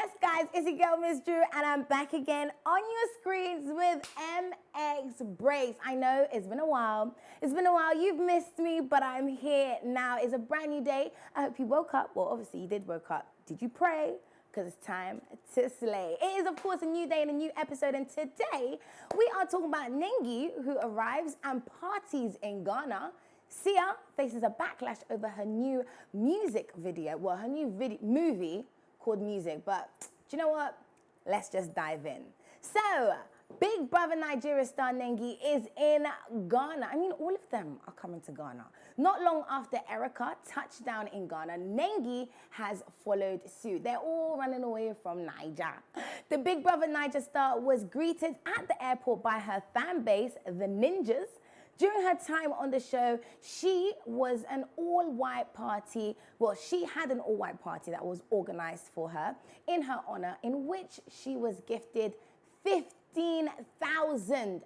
Yes, guys, it's your girl, Miss Drew, and I'm back again on your screens with MX Breaks. I know it's been a while. You've missed me, but I'm here now. It's a brand new day. I hope you woke up. Well, obviously, you did woke up. Did you pray? Because it's time to slay. It is, of course, a new day and a new episode, and today we are talking about Nnji, who arrives and parties in Ghana. Sias faces a backlash over her new music video, well, her new movie called Music, but do you know what? Let's just dive in. So, Big Brother Nigeria star Nnji is in Ghana. I mean, all of them are coming to Ghana. Not long after Erica touched down in Ghana, Nnji has followed suit. They're all running away from Niger. The Big Brother Niger star was greeted at the airport by her fan base, the Ninjas. During her time on the show, she was an all-white party. Well, she had an all-white party that was organized for her in her honor, in which she was gifted 15,000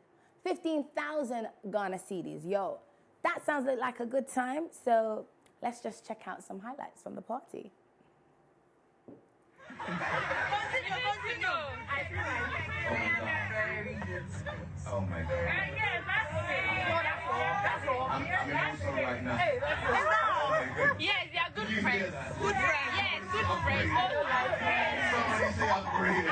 Ghana cedis. Yo, that sounds like a good time. So let's just check out some highlights from the party. Oh my God. I'm emotional right now. Yes, they are good friends. Good friends. Yes, good friends. Somebody say upgraded.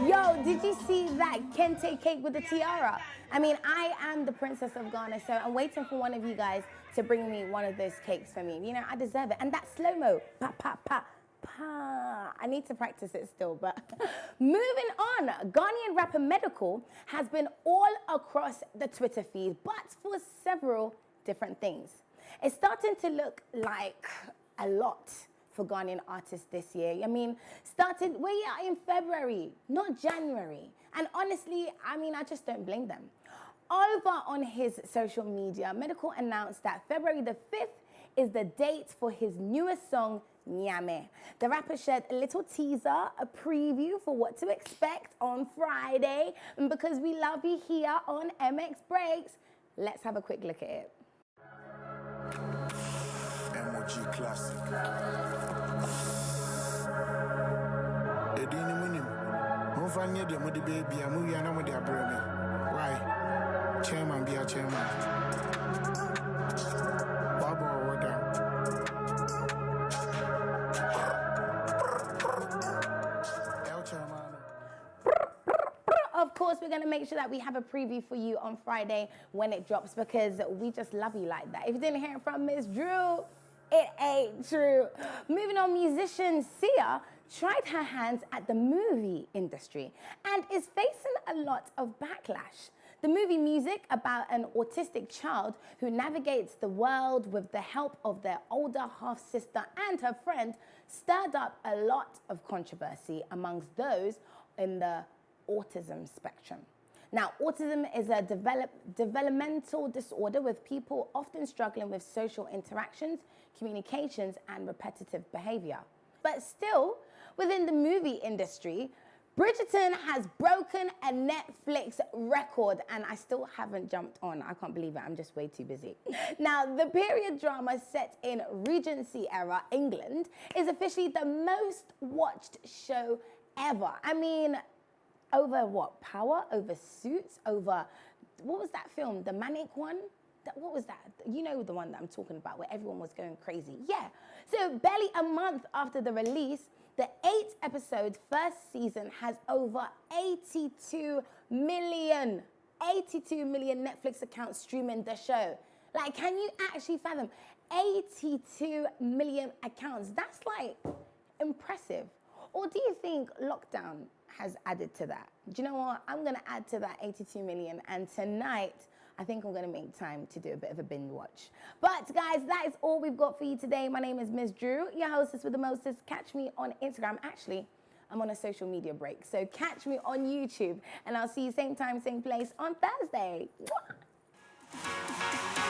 Yo, did you see that kente cake with the tiara? I mean, I am the princess of Ghana, so I'm waiting for one of you guys to bring me one of those cakes for me. You know, I deserve it. And that slow-mo, pa, pa, pa, pa. I need to practice it still, but moving on. Ghanaian rapper Medikal has been all across the Twitter feed, but for several different things. It's starting to look like a lot for Ghanaian artists this year. I mean, we are in February, not January. And honestly, I mean, I just don't blame them. Over on his social media, Medikal announced that February the 5th is the date for his newest song, Nyame. The rapper shared a little teaser, a preview for what to expect on Friday. And because we love you here on MX Breaks, let's have a quick look at it. MOG Classic. Why? Chairman be a chairman. Baba order. Of course, we're going to make sure that we have a preview for you on Friday when it drops, because we just love you like that. If you didn't hear it from Miss Drew, it ain't true. Moving on, musician Sias tried her hands at the movie industry and is facing a lot of backlash. The movie Music, about an autistic child who navigates the world with the help of their older half-sister and her friend, stirred up a lot of controversy amongst those in the autism spectrum. Now, autism is a developmental disorder with people often struggling with social interactions, communications, and repetitive behavior. But still, within the movie industry, Bridgerton has broken a Netflix record, and I still haven't jumped on. I can't believe it. I'm just way too busy. Now, the period drama set in Regency era England is officially the most watched show ever. I mean, over what? Power? Over Suits? Over, what was that film? The Manic one? What was that? You know the one that I'm talking about, where everyone was going crazy. Yeah. So barely a month after the release, the 8-episode first season has over 82 million Netflix accounts streaming the show. Like, can you actually fathom 82 million accounts? That's like impressive. Or do you think lockdown has added to that? Do you know what? I'm gonna add to that 82 million, and tonight I think I'm gonna make time to do a bit of a binge watch. But guys, that is all we've got for you today. My name is Miss Drew, your hostess with the mostest. Catch me on Instagram. Actually, I'm on a social media break, so catch me on YouTube, and I'll see you same time, same place on Thursday. Mwah!